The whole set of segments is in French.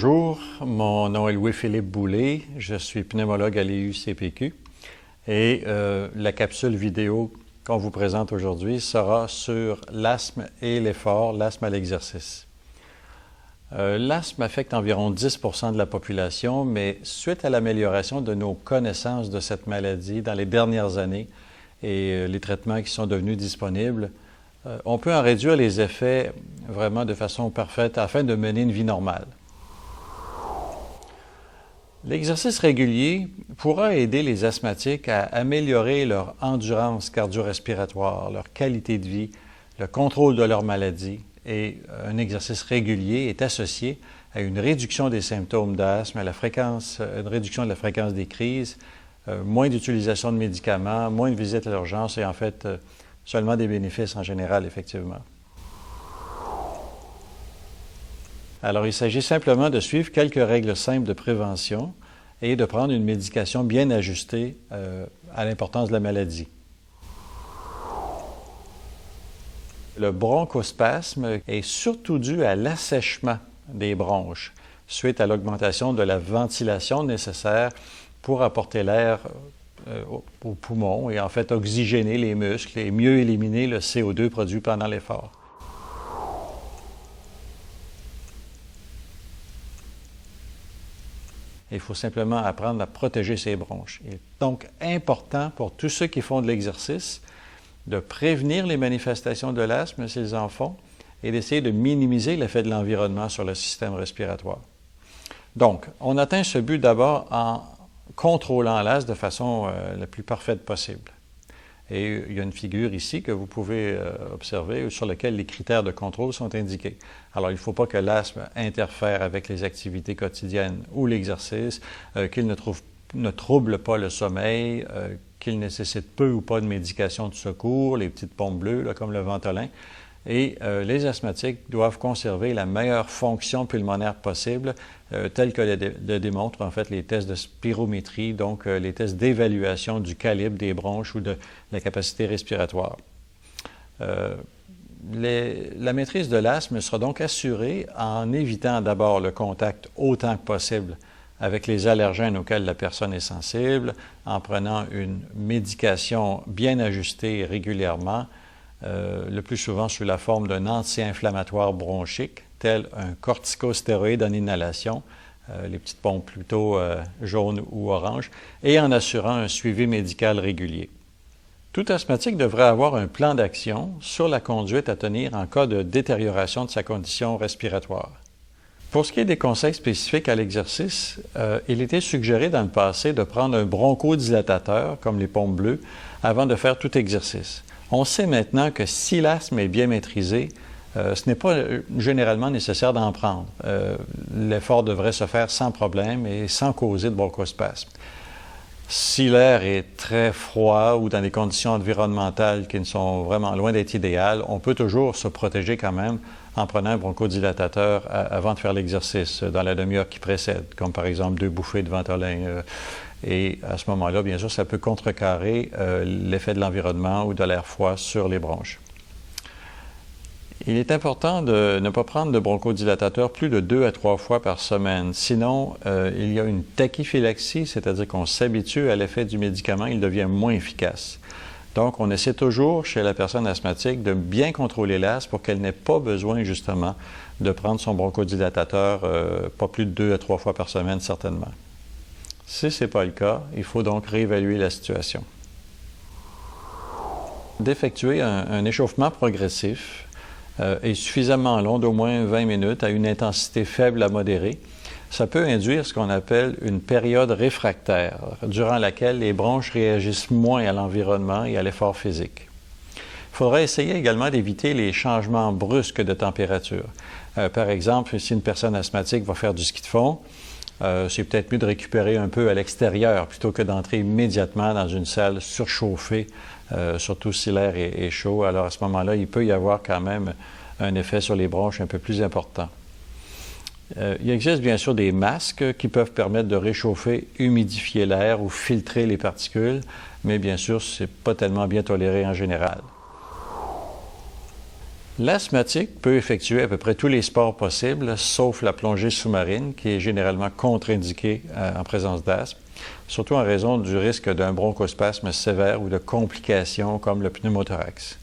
Bonjour, mon nom est Louis-Philippe Boulay, je suis pneumologue à l'EUCPQ et la capsule vidéo qu'on vous présente aujourd'hui sera sur l'asthme et l'effort, l'asthme à l'exercice. L'asthme affecte environ 10% de la population, mais suite à l'amélioration de nos connaissances de cette maladie dans les dernières années et les traitements qui sont devenus disponibles, on peut en réduire les effets vraiment de façon parfaite afin de mener une vie normale. L'exercice régulier pourra aider les asthmatiques à améliorer leur endurance cardio-respiratoire, leur qualité de vie, le contrôle de leur maladie, et un exercice régulier est associé à une réduction des symptômes d'asthme, une réduction de la fréquence des crises, moins d'utilisation de médicaments, moins de visites à l'urgence et en fait seulement des bénéfices en général, effectivement. Alors, il s'agit simplement de suivre quelques règles simples de prévention et de prendre une médication bien ajustée à l'importance de la maladie. Le bronchospasme est surtout dû à l'assèchement des bronches suite à l'augmentation de la ventilation nécessaire pour apporter l'air aux poumons et en fait oxygéner les muscles et mieux éliminer le CO2 produit pendant l'effort. Il faut simplement apprendre à protéger ses bronches. Il est donc important pour tous ceux qui font de l'exercice de prévenir les manifestations de l'asthme s'ils en font et d'essayer de minimiser l'effet de l'environnement sur le système respiratoire. Donc, on atteint ce but d'abord en contrôlant l'asthme de façon la plus parfaite possible. Et il y a une figure ici que vous pouvez observer sur laquelle les critères de contrôle sont indiqués. Alors, il ne faut pas que l'asthme interfère avec les activités quotidiennes ou l'exercice, qu'il ne trouble pas le sommeil, qu'il nécessite peu ou pas de médication de secours, les petites pompes bleues là, comme le Ventolin. Et les asthmatiques doivent conserver la meilleure fonction pulmonaire possible, telle que le démontrent en fait les tests de spirométrie, donc les tests d'évaluation du calibre des bronches ou de la capacité respiratoire. La maîtrise de l'asthme sera donc assurée en évitant d'abord le contact autant que possible avec les allergènes auxquels la personne est sensible, en prenant une médication bien ajustée régulièrement, le plus souvent sous la forme d'un anti-inflammatoire bronchique, tel un corticostéroïde en inhalation, les petites pompes plutôt jaunes ou oranges, et en assurant un suivi médical régulier. Tout asthmatique devrait avoir un plan d'action sur la conduite à tenir en cas de détérioration de sa condition respiratoire. Pour ce qui est des conseils spécifiques à l'exercice, il était suggéré dans le passé de prendre un bronchodilatateur, comme les pompes bleues, avant de faire tout exercice. On sait maintenant que si l'asthme est bien maîtrisé, ce n'est pas généralement nécessaire d'en prendre. L'effort devrait se faire sans problème et sans causer de bronchospasme. Si l'air est très froid ou dans des conditions environnementales qui ne sont vraiment loin d'être idéales, on peut toujours se protéger quand même en prenant un bronchodilatateur avant de faire l'exercice dans la demi-heure qui précède, comme par exemple 2 bouffées de Ventolin. Et à ce moment-là, bien sûr, ça peut contrecarrer l'effet de l'environnement ou de l'air froid sur les bronches. Il est important de ne pas prendre de bronchodilatateur plus de 2 à 3 fois par semaine. Sinon, il y a une tachyphylaxie, c'est-à-dire qu'on s'habitue à l'effet du médicament, il devient moins efficace. Donc, on essaie toujours chez la personne asthmatique de bien contrôler l'asthme pour qu'elle n'ait pas besoin, justement, de prendre son bronchodilatateur pas plus de 2 à 3 fois par semaine, certainement. Si ce n'est pas le cas, il faut donc réévaluer la situation. D'effectuer un échauffement progressif est suffisamment long, d'au moins 20 minutes, à une intensité faible à modérée. Ça peut induire ce qu'on appelle une période réfractaire, durant laquelle les bronches réagissent moins à l'environnement et à l'effort physique. Il faudra essayer également d'éviter les changements brusques de température. Par exemple, si une personne asthmatique va faire du ski de fond, c'est peut-être mieux de récupérer un peu à l'extérieur plutôt que d'entrer immédiatement dans une salle surchauffée, surtout si l'air est chaud. Alors à ce moment-là, il peut y avoir quand même un effet sur les bronches un peu plus important. Il existe bien sûr des masques qui peuvent permettre de réchauffer, humidifier l'air ou filtrer les particules, mais bien sûr, ce n'est pas tellement bien toléré en général. L'asthmatique peut effectuer à peu près tous les sports possibles, sauf la plongée sous-marine, qui est généralement contre-indiquée en présence d'asthme, surtout en raison du risque d'un bronchospasme sévère ou de complications comme le pneumothorax.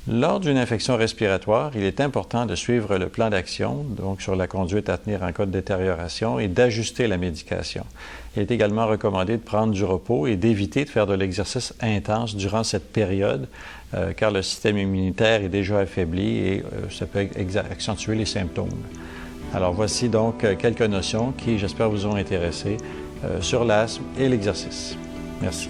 Lors d'une infection respiratoire, il est important de suivre le plan d'action, donc sur la conduite à tenir en cas de détérioration, et d'ajuster la médication. Il est également recommandé de prendre du repos et d'éviter de faire de l'exercice intense durant cette période, car le système immunitaire est déjà affaibli et ça peut accentuer les symptômes. Alors voici donc quelques notions qui, j'espère, vous ont intéressé sur l'asthme et l'exercice. Merci.